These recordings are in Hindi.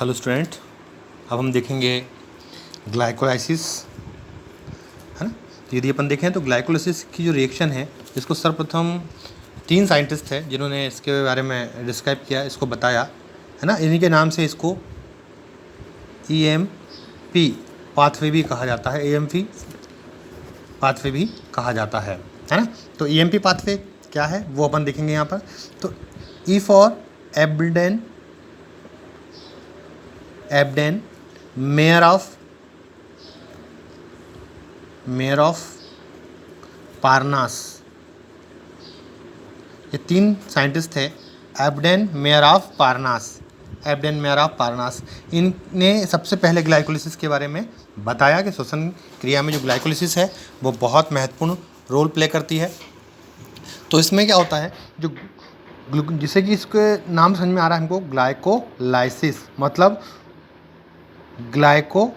हेलो स्टूडेंट, अब हम देखेंगे ग्लाइकोलाइसिस, है ना। तो यदि अपन देखें तो ग्लाइकोलाइसिस की जो रिएक्शन है, इसको सर्वप्रथम 3 साइंटिस्ट हैं जिन्होंने इसके बारे में डिस्क्राइब किया, इसको बताया, है ना। इन्हीं के नाम से इसको EMP पाथवे भी कहा जाता है, EMP पाथवे भी कहा जाता है ना। तो EMP पाथवे क्या है वो अपन देखेंगे यहाँ पर। तो E for Embden, Meyerhof Parnas, ये 3 साइंटिस्ट थे। एब्डेन, मेयर ऑफ पारनास, इनने सबसे पहले ग्लाइकोलिसिस के बारे में बताया कि श्वसन क्रिया में जो ग्लाइकोलिसिस है वो बहुत महत्वपूर्ण रोल प्ले करती है। तो इसमें क्या होता है, जो जिसे कि इसके नाम समझ में आ रहा है हमको, ग्लाइकोलाइसिस मतलब ग्लाइको,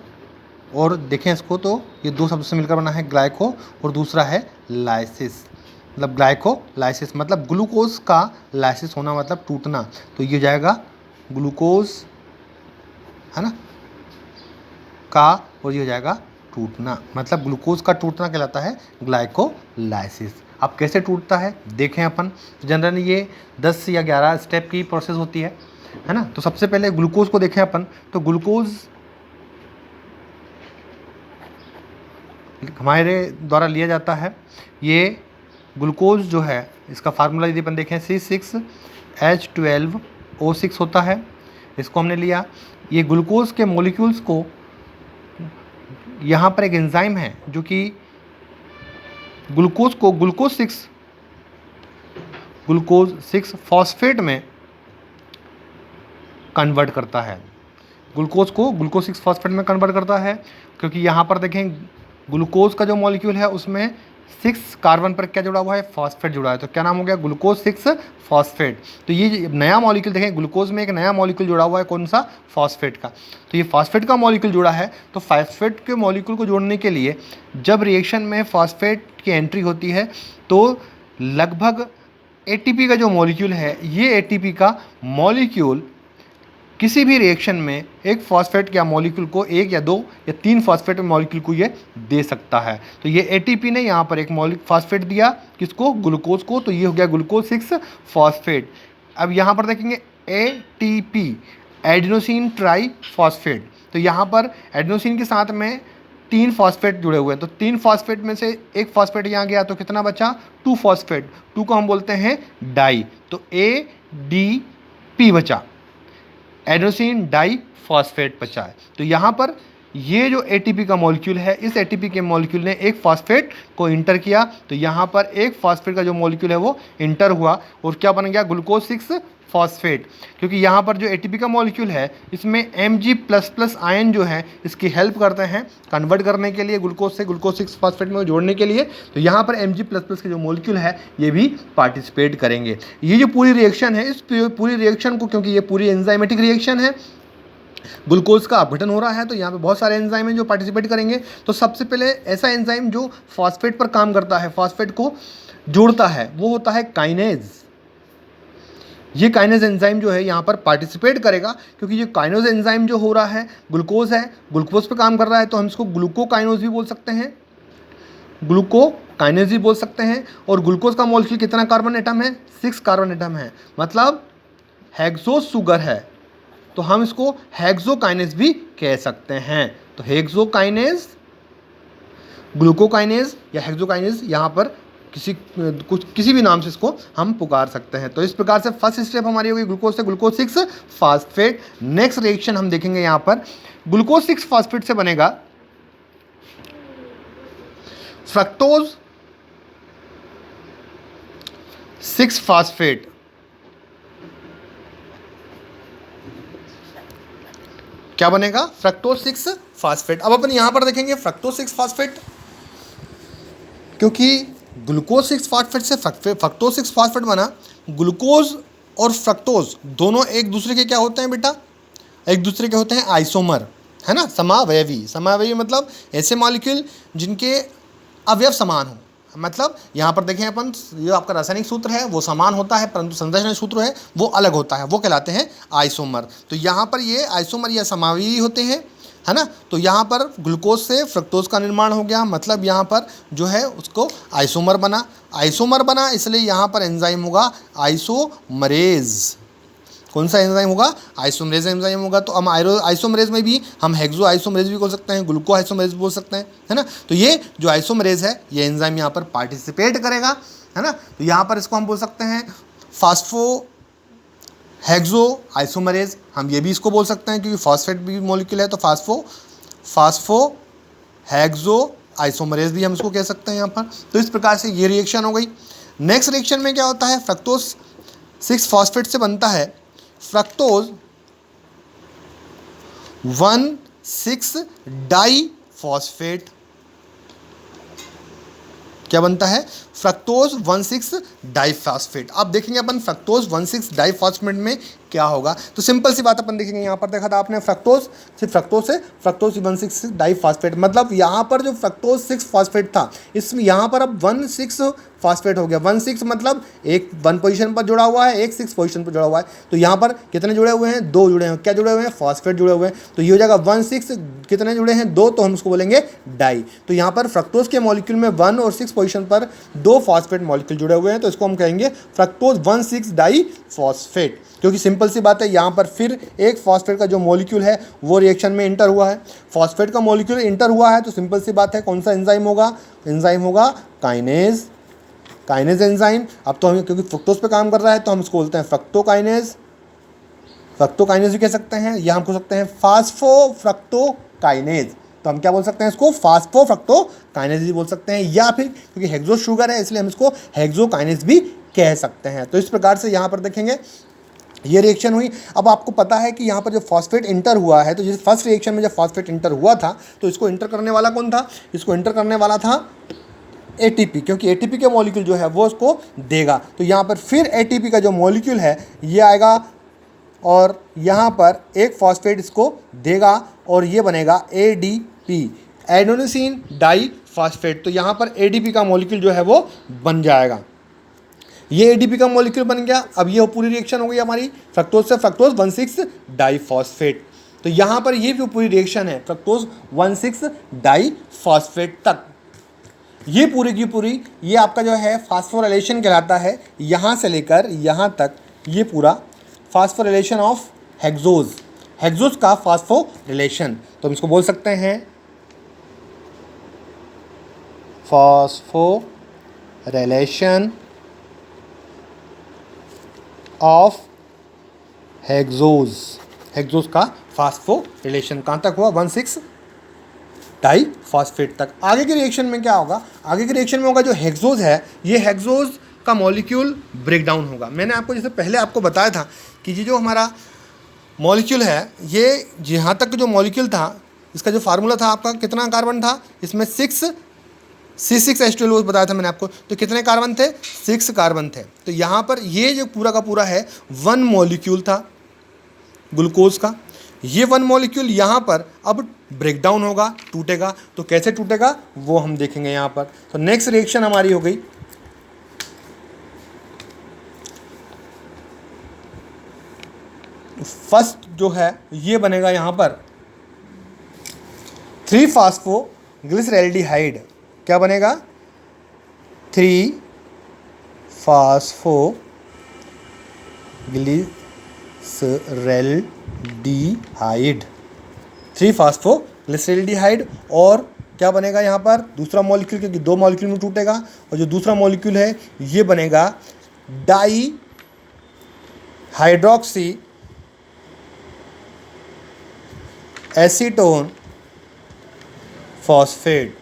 और देखें इसको तो ये 2 शब्द से मिलकर बना है ग्लाइको, और दूसरा है लाइसिस, मतलब ग्लाइकोलाइसिस मतलब ग्लूकोज का लाइसिस होना मतलब टूटना। तो ये जाएगा ग्लूकोज, है ना, का, और ये हो जाएगा टूटना, मतलब ग्लूकोज का टूटना कहलाता है ग्लाइकोलाइसिस। अब कैसे टूटता है देखें अपन। तो जनरली ये 10 या 11 स्टेप की प्रोसेस होती है ना। तो सबसे पहले ग्लूकोज को देखें अपन, तो ग्लूकोज हमारे द्वारा लिया जाता है। ये ग्लूकोज जो है, इसका फार्मूला यदि अपन देखें C6H12O6 होता है, इसको हमने लिया। ये ग्लूकोज के मॉलिक्यूल्स को, यहाँ पर एक एंजाइम है जो कि ग्लूकोज को ग्लूकोज 6 फॉस्फेट में कन्वर्ट करता है। ग्लूकोज को ग्लूकोज 6 फॉस्फेट में कन्वर्ट करता है, क्योंकि यहाँ पर देखें ग्लूकोज का जो मॉलिक्यूल है उसमें 6 कार्बन पर क्या जुड़ा हुआ है, फॉस्फेट जुड़ा है। तो क्या नाम हो गया, ग्लूकोज 6 फॉस्फेट। तो ये नया मॉलिक्यूल देखें, ग्लूकोज में एक नया मॉलिक्यूल जुड़ा हुआ है, कौन सा, फॉस्फेट का। तो ये फॉस्फेट का मॉलिक्यूल जुड़ा है। तो फॉस्फेट के मॉलिक्यूल को जोड़ने के लिए जब रिएक्शन में फॉस्फेट की एंट्री होती है तो लगभग ATP का जो मॉलिक्यूल है, ये ATP का मॉलिक्यूल किसी भी रिएक्शन में एक फॉस्फेट या मॉलिक्यूल को, 1 या 2 या 3 फॉस्फेट मॉलिक्यूल को ये दे सकता है। तो ये ATP ने यहाँ पर एक फॉस्फेट दिया, किसको, ग्लूकोज को। तो ये हो गया ग्लूकोज 6 फॉस्फेट। अब यहाँ पर देखेंगे ATP, एडेनोसिन ट्राई फॉस्फेट। तो यहाँ पर एडेनोसिन के साथ में 3 फॉस्फेट जुड़े हुए हैं। तो 3 फॉस्फेट में से एक फॉस्फेट यहाँ गया, तो कितना बचा, 2 फॉस्फेट। 2 को हम बोलते हैं डाई, तो ADP बचा, एडेनोसिन डाई फॉस्फेट बचा है। तो यहाँ पर ये जो ATP का मॉलिक्यूल है, इस ATP के मॉलिक्यूल ने एक फॉस्फेट को इंटर किया। तो यहाँ पर एक फॉस्फेट का जो मॉलिक्यूल है वो इंटर हुआ, और क्या बन गया, ग्लूकोज 6 फॉस्फेट। क्योंकि यहाँ पर जो ATP का मॉलिक्यूल है इसमें Mg++ आयन जो है इसकी हेल्प करते हैं कन्वर्ट करने के लिए, ग्लूकोज से ग्लूकोज 6 फॉस्फेट में जोड़ने के लिए। तो यहाँ पर Mg++ के जो मॉलिक्यूल है ये भी पार्टिसिपेट करेंगे। ये जो पूरी रिएक्शन है, इस पूरी रिएक्शन को, क्योंकि ये पूरी एंजाइमेटिक रिएक्शन है, ग्लूकोज का अपघटन हो रहा है, तो यहाँ पे बहुत सारे एंजाइम हैं जो पार्टिसिपेट करेंगे। तो सबसे पहले ऐसा एंजाइम जो फॉस्फेट पर काम करता है, फॉस्फेट को जोड़ता है, वो होता है काइनेज। ये काइनेज एंजाइम जो है यहाँ पर पार्टिसिपेट करेगा, क्योंकि ये काइनेज एंजाइम जो हो रहा है, ग्लूकोज है, ग्लूकोज पे काम कर रहा है, तो हम इसको ग्लूकोकाइनेज भी बोल सकते हैं, ग्लूकोकाइनेज भी बोल सकते हैं। और ग्लूकोज का मॉलिक्यूल कितना कार्बन एटम है, 6 कार्बन एटम है, मतलब हेक्सो शुगर है, तो हम इसको हेक्सोकाइनेज भी कह सकते हैं। तो हेक्सोकाइनेज, ग्लूकोकाइनेज या हेक्सोकाइनेज, यहाँ पर किसी भी नाम से इसको हम पुकार सकते हैं। तो इस प्रकार से फर्स्ट स्टेप हमारी होगी ग्लूकोज से ग्लूकोज 6 फॉस्फेट। नेक्स्ट रिएक्शन हम देखेंगे, यहाँ पर ग्लूकोज 6 फॉस्फेट से बनेगा फ्रक्टोज 6 फॉस्फेट। क्या बनेगा, फ्रक्टोज 6 फॉस्फेट। अब अपन यहां पर देखेंगे फ्रक्टोज 6 फॉस्फेट, क्योंकि ग्लूकोज 6 फॉस्फेट से फ्रक्टोज 6 फॉस्फेट बना। ग्लूकोज और फ्रक्टोज दोनों एक दूसरे के क्या होते हैं बेटा, एक दूसरे के होते हैं आइसोमर, है ना, समावयवी। समावयवी मतलब ऐसे मॉलिक्यूल जिनके अवयव समान हो, मतलब यहाँ पर देखें अपन, जो आपका रासायनिक सूत्र है वो समान होता है, परंतु संरचना सूत्र है वो अलग होता है, वो कहलाते हैं आइसोमर। तो यहाँ पर ये आइसोमर या समावयवी होते हैं, है ना। तो यहाँ पर ग्लूकोज से फ्रक्टोज का निर्माण हो गया, मतलब यहाँ पर जो है उसको आइसोमर बना। आइसोमर बना इसलिए यहाँ पर एंजाइम होगा आइसोमरेज। कौन सा एंजाइम होगा? आइसोमरेज एंजाइम होगा। तो हम आइसोमरेज में भी हम हेक्सो आइसोमरेज भी बोल सकते हैं, ग्लूको आइसोमरेज भी बोल सकते हैं, है ना। तो ये जो आइसोमरेज है ये एंजाइम यहाँ पर पार्टिसिपेट करेगा, है ना। तो यहाँ पर इसको हम बोल सकते हैं फास्फो हेक्सो आइसोमरेज, हम ये भी इसको बोल सकते हैं क्योंकि फॉस्फेट भी मॉलिक्यूल है, तो फास्फो हेक्सो आइसोमरेज भी हम इसको कह सकते हैं यहाँ पर। तो इस प्रकार से ये रिएक्शन हो गई। नेक्स्ट रिएक्शन में क्या होता है? फ्रक्टोज 6 फॉस्फेट से बनता है फ्रक्टोज 1,6 डाई फॉस्फेट। क्या बनता है? Fructose 1,6 diphosphate. अब देखेंगे अपन फ्रक्टोज 1,6 डाइफॉस्फेट में क्या होगा। तो सिंपल सी बात अपन देखेंगे, यहाँ पर देखा था आपने फ्रक्टोज से फ्रक्टोज 1,6 डाइफॉस्फेट, मतलब यहाँ पर जो फ्रक्टोज 6 फॉस्फेट था इसमें यहाँ पर अब 1,6 फॉस्फेट हो गया। 1,6 मतलब एक 1 पोजीशन पर जुड़ा हुआ है, एक 6 पोजीशन पर जुड़ा हुआ है। तो यहाँ पर कितने जुड़े हुए हैं? 2 जुड़े हैं। क्या जुड़े हुए हैं? फॉस्फेट जुड़े हुए हैं। तो ये हो जाएगा 1,6 कितने जुड़े हैं? 2, तो हम उसको बोलेंगे डाई। तो यहाँ पर फ्रक्टोज के मॉलिक्यूल में 1 और 6 पोजीशन पर 2 फॉस्फेट मॉलिक्यूल जुड़े हुए हैं, तो इसको हम कहेंगे फ्रक्टोज 1,6 डाई फॉस्फेट। क्योंकि सिंपल सी बात है, यहाँ पर फिर एक फॉस्फेट का जो मॉलिक्यूल है वो रिएक्शन में इंटर हुआ है। फॉस्फेट का मॉलिक्यूल इंटर हुआ है तो सिंपल सी बात है कौन सा एंजाइम होगा? एंजाइम होगा काइनेज एंजाइम। अब तो हम क्योंकि फ्रक्टोज पे काम कर रहा है तो हम इसको बोलते हैं फ्रक्टोकाइनेज भी कह सकते हैं, या हम कह सकते हैं फास्फोफ्रक्टोकाइनेज। तो हम क्या बोल सकते हैं इसको? फास्फोफ्रक्टोकाइनेज भी बोल सकते हैं, या फिर क्योंकि हेक्सो शुगर है इसलिए हम इसको हेक्सोकाइनेज भी कह सकते हैं। तो इस प्रकार से यहाँ पर देखेंगे ये रिएक्शन हुई। अब आपको पता है कि यहाँ पर जो फॉस्फेट इंटर हुआ है, तो जैसे फर्स्ट रिएक्शन में जब फॉस्फेट इंटर हुआ था तो इसको इंटर करने वाला कौन था? इसको इंटर करने वाला था ATP, क्योंकि ATP के मॉलिक्यूल जो है वो उसको देगा। तो यहाँ पर फिर ATP का जो मॉलिक्यूल है ये आएगा और यहाँ पर एक फॉस्फेट इसको देगा और ये बनेगा ADP, एडेनोसिन डाई फॉस्फेट। तो यहाँ पर ADP का मॉलिक्यूल जो है वो बन जाएगा। ये ADP का मॉलिक्यूल बन गया। अब ये पूरी रिएक्शन हो गई हमारी फ्रक्टोज से फ्रक्टोज 1,6 डाइफॉस्फेट। तो यहाँ पर ये जो पूरी रिएक्शन है फ्रक्टोज 1,6 डाइफॉस्फेट तक, ये पूरी की पूरी ये आपका जो है फास्फोराइलेशन कहलाता है। यहाँ से लेकर यहाँ तक ये पूरा फास्फोराइलेशन ऑफ हेक्सोज का फास्फोराइलेशन। तो हम इसको बोल सकते हैं फास्फोराइलेशन ऑफ हेक्सोज का फास्फोराइलेशन कहाँ तक हुआ? 1,6 डाइफॉस्फेट तक। आगे के रिएक्शन में क्या होगा? आगे के रिएक्शन में होगा जो हेक्सोज है, ये हेक्सोज का मॉलिक्यूल ब्रेक डाउन होगा। मैंने आपको जैसे पहले आपको बताया था कि ये जो हमारा मॉलिक्यूल है, ये यहाँ तक जो मॉलिक्यूल था इसका जो फार्मूला था आपका, कितना कार्बन था इसमें? 6 C6H12 बताया था मैंने आपको। तो कितने कार्बन थे? 6 कार्बन थे। तो यहाँ पर ये जो पूरा का पूरा है 1 मॉलिक्यूल था ग्लूकोज का। ये 1 मॉलिक्यूल यहाँ पर अब ब्रेक डाउन होगा, टूटेगा। तो कैसे टूटेगा वो हम देखेंगे यहाँ पर। तो नेक्स्ट रिएक्शन हमारी हो गई फर्स्ट जो है ये बनेगा यहाँ पर 3-फॉस्फोग्लिसरैल्डिहाइड। क्या बनेगा? 3-फॉस्फोग्लिसरैल्डिहाइड। और क्या बनेगा यहाँ पर? दूसरा मॉलिक्यूल, क्योंकि 2 मॉलिक्यूल में टूटेगा, और जो दूसरा मॉलिक्यूल है ये बनेगा डाई हाइड्रोक्सी एसीटोन फॉस्फेट।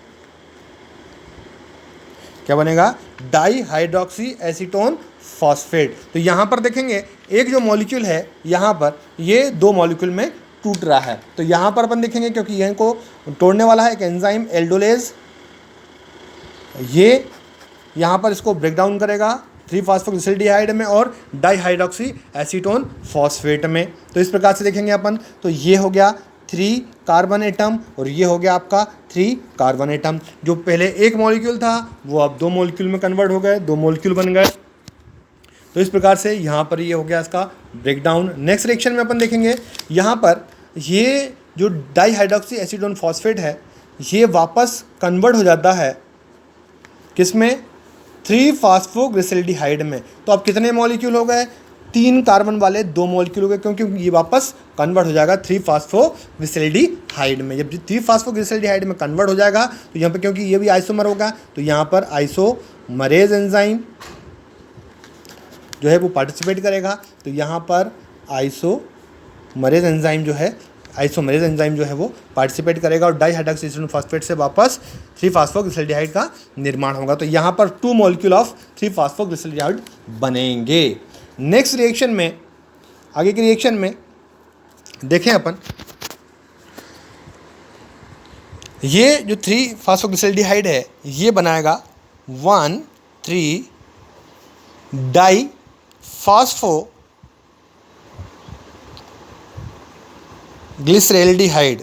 क्या बनेगा? Di hydroxy acetone phosphate. तो यहाँ पर देखेंगे एक जो मॉलिक्यूल है यहाँ पर ये 2 मॉलिक्यूल में टूट रहा है। तो यहाँ पर अपन देखेंगे क्योंकि यहीं को तोड़ने वाला है एक एंजाइम एल्डोलेज, ये यहाँ पर इसको ब्रेक डाउन करेगा 3-फॉस्फोग्लिसरैल्डिहाइड में और डाई हाइड्रोक्सी एसीटोन फॉस्फेट में। तो इस प्रकार से देखेंगे अपन। तो ये हो गया 3 कार्बन एटम और ये हो गया आपका 3 कार्बन एटम। जो पहले एक मॉलिक्यूल था वो अब 2 मॉलिक्यूल में कन्वर्ट हो गए, 2 मॉलिक्यूल बन गए। तो इस प्रकार से यहाँ पर ये हो गया इसका ब्रेकडाउन। नेक्स्ट रिएक्शन में अपन देखेंगे, यहाँ पर ये जो डाईहाइड्रोक्सी एसिडोन फॉस्फेट है ये वापस कन्वर्ट हो जाता है किसमें, 3 फास्फोग्लिसरल्डिहाइड में। तो अब कितने मॉलिक्यूल हो गए, 3 कार्बन वाले 2 मॉलिक्यूल हो गए, क्योंकि ये वापस कन्वर्ट हो जाएगा 3 फास्फोग्लिसरल्डिहाइड में। जब 3 फास्फोग्लिसरल्डिहाइड में कन्वर्ट हो जाएगा तो यहाँ पर, क्योंकि ये भी आइसोमर होगा, तो यहाँ पर आइसोमरेज एंजाइम जो है वो पार्टिसिपेट करेगा। तो यहाँ पर आइसोमरेज एंजाइम जो है वो पार्टिसिपेट करेगा और डाईहाइड्रोक्सी एसिडोन फॉस्फेट से वापस 3 फास्फोग्लिसरल्डिहाइड का निर्माण होगा। तो यहाँ पर 2 मॉलिक्यूल ऑफ 3 फास्फोग्लिसरल्डिहाइड बनेंगे। नेक्स्ट रिएक्शन में, आगे की रिएक्शन में देखें अपन, ये जो 3 फास्फोग्लिसरल्डिहाइड है ये बनाएगा 1,3 डाई फास्फोग्लिसरल्डिहाइड।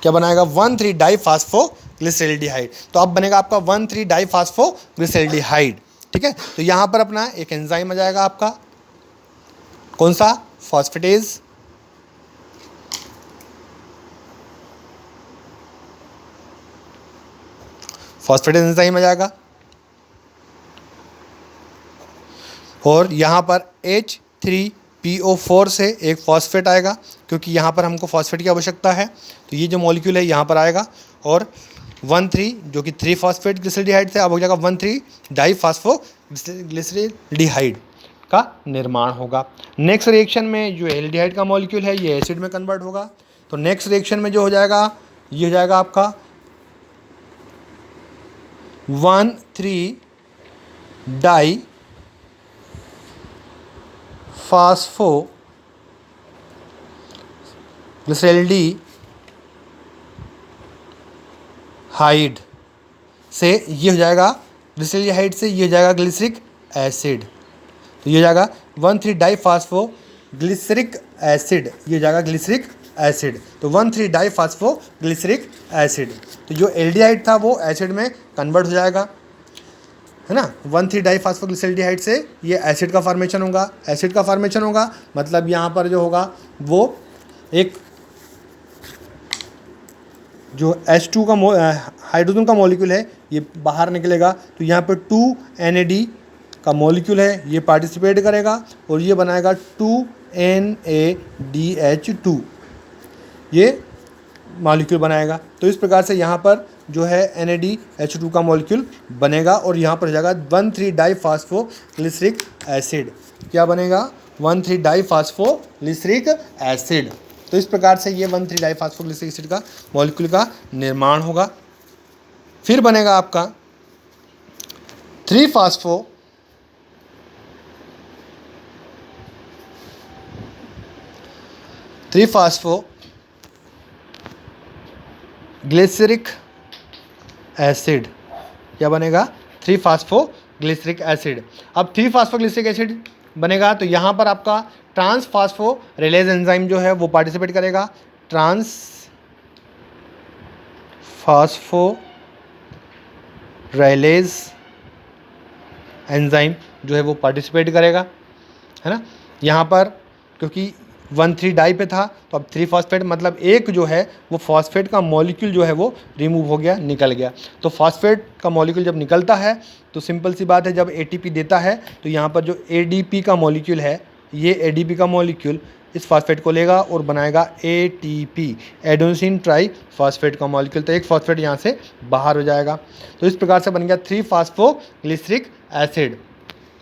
क्या बनाएगा, 1,3 डाई फास्फोग्लिसरल्डिहाइड। तो अब बनेगा आपका 1,3 डाई फास्फोग्लिसरल्डिहाइड। ठीक है, तो यहाँ पर अपना एक एंजाइम आ जाएगा आपका, कौन सा, फॉस्फेटेज। फॉस्फेटेज एंजाइम आ जाएगा और यहाँ पर H3PO4 से एक फॉस्फेट आएगा, क्योंकि यहाँ पर हमको फॉस्फेट की आवश्यकता है। तो ये जो मॉलिक्यूल है यहाँ पर आएगा और 1,3 जो कि 3 फॉस्फेट ग्लिसरल्डिहाइड से अब हो जाएगा 1,3 डाई फास्फोग्लिसरल्डिहाइड का निर्माण होगा। नेक्स्ट रिएक्शन में जो एल्डिहाइड का मॉलिक्यूल है ये एसिड में कन्वर्ट होगा। तो नेक्स्ट रिएक्शन में जो हो जाएगा ये हो जाएगा आपका 1,3 डाई फास्फोग्लिसरल्डिहाइड से ये हो जाएगा, ग्लिसरल्डिहाइड से ये हो जाएगा ग्लिसरिक एसिड। तो ये हो जाएगा 1,3 डाई फास्फोग्लिसरिक एसिड, ये हो जाएगा ग्लिसरिक एसिड। तो 1,3 डाई फास्फोग्लिसरिक एसिड। तो जो एल्डिहाइड था वो एसिड में कन्वर्ट हो जाएगा, है ना। 1,3 डाई फास्फोग्लिसरल्डिहाइड से ये एसिड का फॉर्मेशन होगा। एसिड का फॉर्मेशन होगा मतलब यहाँ पर जो होगा वो एक जो H2 का हाइड्रोजन का मॉलिक्यूल है ये बाहर निकलेगा। तो यहाँ पर 2 NAD का मॉलिक्यूल है ये पार्टिसिपेट करेगा और ये बनाएगा 2 NADH2, ये मॉलिक्यूल बनाएगा। तो इस प्रकार से यहाँ पर जो है NADH2 का मॉलिक्यूल बनेगा और यहाँ पर हो जाएगा 1,3 डाई फास्फोग्लिसरिक एसिड। क्या बनेगा, 1,3 डाई फास्फोग्लिसरिक एसिड। तो इस प्रकार से ये 1,3 डाई फास्फोग्लिसरिक एसिड का मॉलिक्यूल का निर्माण होगा। फिर बनेगा आपका 3 फास्फोग्लिसरिक एसिड। क्या बनेगा, 3 फास्फोग्लिसरिक एसिड। अब 3 फास्फोग्लिसरिक एसिड बनेगा तो यहाँ पर आपका ट्रांस फास्फोराइलेज एंजाइम जो है वो पार्टिसिपेट करेगा। ट्रांस फास्फोराइलेज एंजाइम जो है वो पार्टिसिपेट करेगा, है ना। यहाँ पर क्योंकि 1,3 डाई पे था तो अब 3 फॉस्फेट, मतलब एक जो है वो फॉस्फेट का मॉलिक्यूल जो है वो रिमूव हो गया, निकल गया। तो फॉस्फेट का मॉलिक्यूल जब निकलता है तो सिंपल सी बात है, जब ATP देता है तो यहाँ पर जो ADP का मॉलिक्यूल है ये ADP का मॉलिक्यूल इस फॉस्फेट को लेगा और बनाएगा ATP, एडेनोसिन ट्राई फॉस्फेट का मॉलिक्यूल। तो एक फॉस्फेट यहाँ से बाहर हो जाएगा। तो इस प्रकार से बन गया 3 फास्फोग्लिसरिक एसिड।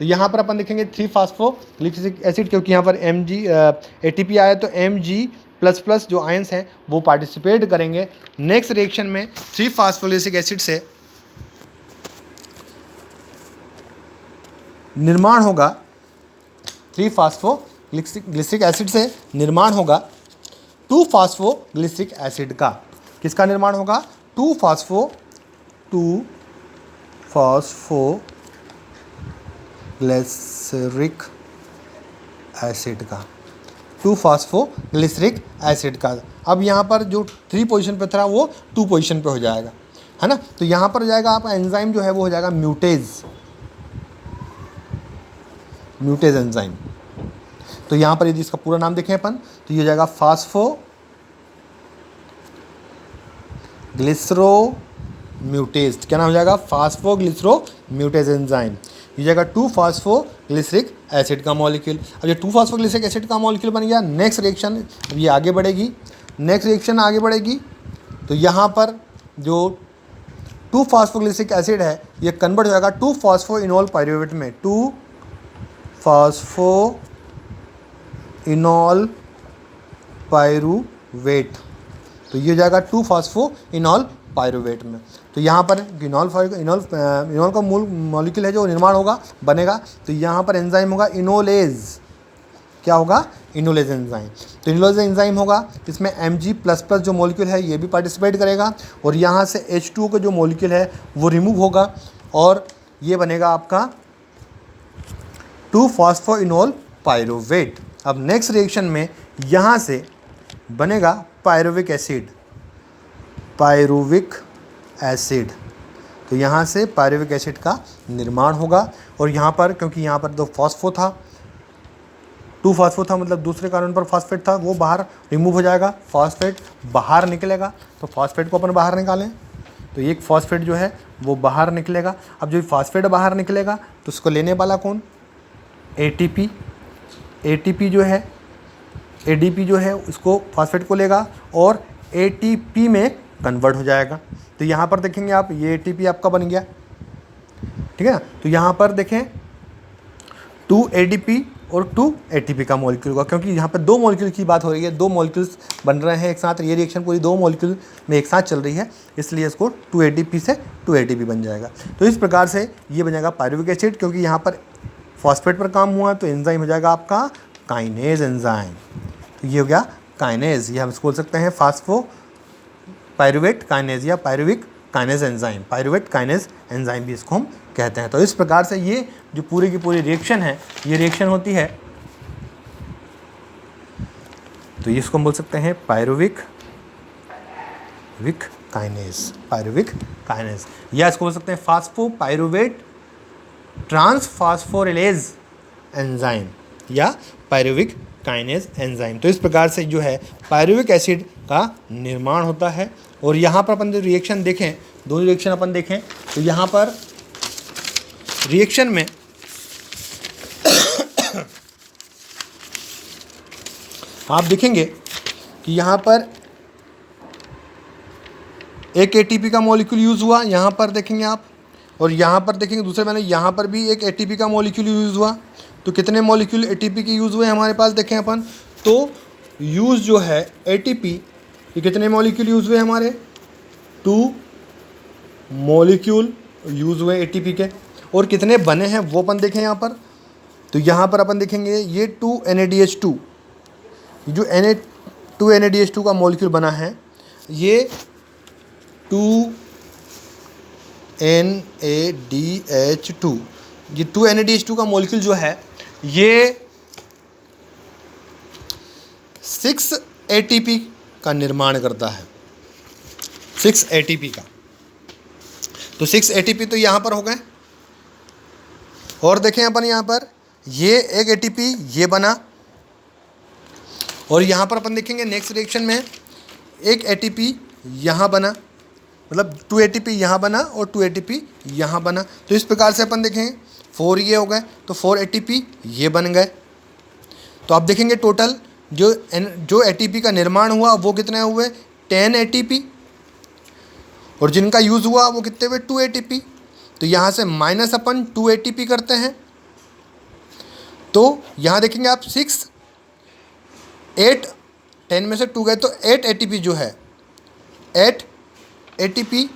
तो यहाँ पर अपन देखेंगे 3 फास्फोग्लिसरिक एसिड, क्योंकि यहाँ पर ATP आया तो Mg++ जो आयंस हैं वो पार्टिसिपेट करेंगे। नेक्स्ट रिएक्शन में 3 फास्फोग्लिसरिक एसिड से निर्माण होगा, 3 फास्फोग्लिसरिक एसिड से निर्माण होगा 2 फास्फोग्लिसरिक एसिड का। किसका निर्माण होगा, 2 फास्फोग्लिसरिक एसिड का। 2 फॉस्फोग्लिसरिक एसिड का। अब यहाँ पर जो 3 पोजीशन पे था वो 2 पोजीशन पे हो जाएगा, है ना। तो यहाँ पर हो जाएगा आपका एंजाइम जो है वो हो जाएगा म्यूटेज एंजाइम। तो यहाँ पर यदि इसका पूरा नाम देखें अपन तो ये हो जाएगा फास्फोग्लिसरोम्यूटेज। क्या नाम हो जाएगा? फास्फोग्लिसरोम्यूटेज एंजाइम। ये जाएगा 2 फॉस्फोग्लिसरिक एसिड का मॉलिक्यूल। अब ये 2 फॉस्फोग्लिसरिक एसिड का मॉलिक्यूल बन गया। नेक्स्ट रिएक्शन अब ये आगे बढ़ेगी, तो यहाँ पर जो 2 फॉस्फोग्लिसरिक एसिड है ये कन्वर्ट हो जाएगा 2 फॉस्फोइनोल पायरुवेट में, 2 फॉस्फोइनोल पायरुवेट। तो ये हो जाएगा 2 फॉस्फोइनोल पायरुवेट में। तो यहाँ पर इनोल का मूल मॉलिक्यूल है जो निर्माण होगा, बनेगा। तो यहाँ पर एंजाइम होगा इनोलेज। क्या होगा? Enolase enzyme. तो इनोलेज एंजाइम होगा, इसमें Mg++ जो मॉलिक्यूल है ये भी पार्टिसिपेट करेगा, और यहाँ से H2O का जो मॉलिक्यूल है वो रिमूव होगा, और ये बनेगा आपका 2 फॉस्फोइनोल पायरुवेट। अब नेक्स्ट रिएक्शन में यहाँ से बनेगा पायरुविक एसिड। तो यहाँ से पायरुविक एसिड का निर्माण होगा, और यहाँ पर क्योंकि यहाँ पर 2 फॉस्फो था, 2 फॉस्फो था मतलब दूसरे कार्बन पर फॉस्फेट था, वो बाहर रिमूव हो जाएगा, फॉस्फेट बाहर निकलेगा। तो फॉस्फेट को अपन बाहर निकालें तो एक फॉस्फेट जो है वो बाहर निकलेगा। अब जो फॉस्फेट बाहर निकलेगा तो उसको लेने वाला कौन? ATP जो है, ADP जो है उसको फॉस्फेट को लेगा और ATP में कन्वर्ट हो जाएगा। तो यहाँ पर देखेंगे आप, ये ATP आपका बन गया, ठीक है ना। तो यहाँ पर देखें 2 ADP और 2 ATP का मॉलिक्यूल होगा, क्योंकि यहाँ पर 2 मॉलिक्यूल की बात हो रही है, 2 मॉलिक्यूल्स बन रहे हैं एक साथ। ये रिएक्शन पूरी 2 मॉलिक्यूल में एक साथ चल रही है, इसलिए इसको 2 ADP से 2 ATP बन जाएगा। तो इस प्रकार से ये बन जाएगा पायरुविक एसिड, क्योंकि यहाँ पर फॉस्फेट पर काम हुआ तो एंजाइम हो जाएगा आपका काइनेज एंजाइम। तो ये हो गया काइनेज, ये हम इसको बोल सकते हैं फास्फो पायरुवेट काइनेज या pyruvic kinase enzyme. Pyruvate kinase enzyme भी इसको हम कहते हैं। तो इस प्रकार से ये जो पूरी की पूरी रिएक्शन है, ये रिएक्शन होती है, तो ये इसको हम बोल सकते हैं पायरुविक काइनेज, या इसको बोल सकते हैं फास्फोपायरुवेट ट्रांसफॉस्फोरिलेज एंजाइम या पायरुविक काइनेज एंजाइम। तो इस प्रकार से जो है पायरुविक एसिड का निर्माण होता है। और यहाँ पर अपन जो रिएक्शन देखें, दोनों रिएक्शन अपन देखें तो यहाँ पर रिएक्शन में आप देखेंगे कि यहाँ पर एक ATP का मॉलिक्यूल यूज़ हुआ, यहाँ पर देखेंगे आप, और यहाँ पर देखेंगे दूसरे मैंने यहाँ पर भी एक ATP का मॉलिक्यूल यूज़ हुआ। तो कितने मॉलिक्यूल ATP के यूज़ हुए हमारे पास देखें अपन, तो यूज़ जो है ATP, ये कितने मॉलिक्यूल यूज़ हुए हमारे? 2 मॉलिक्यूल यूज़ हुए ATP के। और कितने बने हैं वो अपन देखें यहाँ पर। तो यहाँ पर अपन देखेंगे ये 2 NADH2, जो 2 NADH2 का मॉलिक्यूल बना है, ये 2 NADH2, ये 2 NADH2 का मॉलिक्यूल जो है ये 6 ATP का निर्माण करता है, 6 ATP का। तो 6 ATP तो यहाँ पर हो गए। और देखें अपन यहाँ पर ये एक ATP ये बना, और यहाँ पर अपन देखेंगे नेक्स्ट रिएक्शन में एक ATP यहाँ बना, मतलब 2 ATP यहाँ बना और 2 ATP यहाँ बना। तो इस प्रकार से अपन देखेंगे 4 ये हो गए, तो 4 ATP ये बन गए। तो आप देखेंगे टोटल जो ATP का निर्माण हुआ वो कितने हुए? 10 ATP, और जिनका यूज़ हुआ वो कितने हुए? 2 ATP। तो यहाँ से माइनस अपन 2 ATP करते हैं, तो यहाँ देखेंगे आप 6, 8, 10 में से 2 गए तो 8 ATP जो है, 8 ATP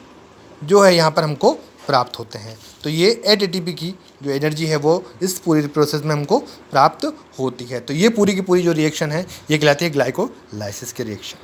जो है यहाँ पर हमको प्राप्त होते हैं। तो ये 8 ATP की जो एनर्जी है वो इस पूरी प्रोसेस में हमको प्राप्त होती है। तो ये पूरी की पूरी जो रिएक्शन है ये कहलाती है ग्लाइकोलाइसिस की रिएक्शन।